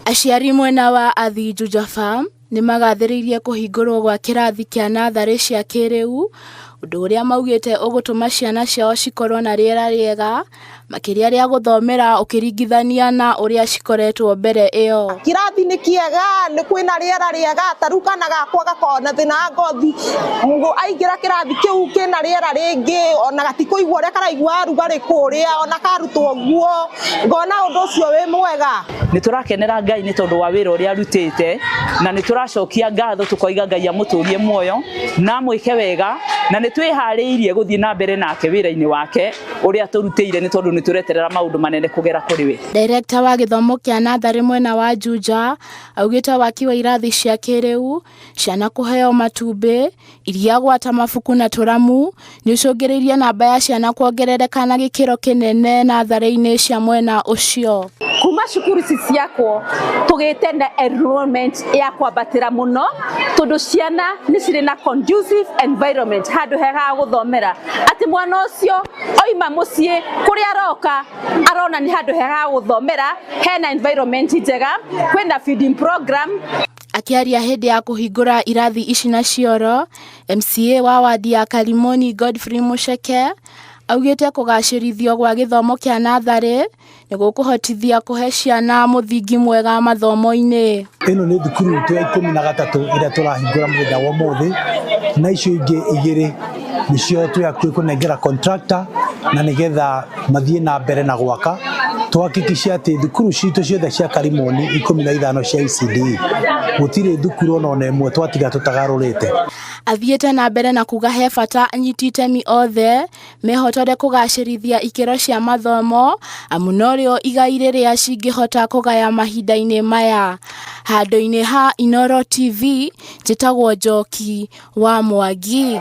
Aciari mwena wa Athi Juja Farm nĩ magathĩrĩirie kũhingũrwo gwa kĩrathi kĩa natharĩ cia kĩrĩu, ũndũ ũrĩa maugĩte ũgũtũma ciana ciao cikorwo na rĩera rĩega makĩria rĩa gũthomera ũkĩringithania na ũrĩa cikoretwo mbere ĩyo. Kĩrathi nĩ kĩega, nĩ kwĩna rĩera rĩega, tarĩu kana gakwa gakoragwo na thĩna wa ngothi, aingĩra kĩrathi kĩu kĩna rĩera rĩngĩ, ona gatikũigua ũrĩa karaigua rugarĩ kũrĩa, ona karutwo ũguo, ngona ũndũ ũcio wĩ mwega. Nĩ tũrakenera Ngai nĩ tondũ wa wĩra ũrĩa arutĩte, na nĩ tũracokia ngatho tũkoiga Ngai amũtũrie muoyo na mwĩke wega, na nĩ twĩharĩirie gũthiĩ na mbere nake wĩra-inĩ wake ũrĩa tũrutĩire nĩ tondũ nĩ tũreterera maũndũ manene kũgera kũrĩ we. Director wa gĩthomo kĩa natharĩ mwena wa Juja augĩte waki wa irathi cia kĩrĩu, ciana kũheo matumbĩ, iria gwata mabuku na tũramu nĩ ũcũngĩrĩirie namba ya ciana kuongerereka na gĩkĩro kĩnene natharĩ-inĩ cia mwena ũcio. Kuma cukuru ciakwo tugĩte na enrollment ya kwambatĩra mũno tondũ ciana nĩ cirĩ na conducive environment, handũ hega gũthomera, atĩ mwana ũcio oima mũciĩ kũrĩa aroka arona nĩ handũ hega gũthomera, hena environment njega, kwĩna feeding program. Akĩaria hĩndĩ ya kũhingũra irathi ici na cioro, MCA wa wadi ya Kalimoni Godfrey Mucheke augĩte kũgacĩrithio gwa gĩthomo kĩa natharĩ nĩ gũkũhotithia kũhe ciana mũthingi mwega mathomo-inĩ. Ĩno nĩ thukuru ya 13 ĩrĩa tũrahingũra mũthenya wa ũmũthĩ, na icio ingĩ igĩrĩ nĩcio twĩ kũnengera contractor na nĩgetha mathiĩ na mbere na gwaka, tuhakikishe atĩ thukuru citũ ciothe cia Kalimoni 15 cia ECD gũtirĩ thukuru ona ĩmwe twatiga tũtagarũrĩte. Athiĩte na mbere na kuga he bata anyiti itemi othe mehotore kũgacĩrithia ikĩro cia mathomo, amu norĩo igai rĩrĩa cingĩhota kũgaya mahinda-inĩ maya. Handũ-inĩ ha Inooro TV, njĩtagwo Njoki wa Mwangi.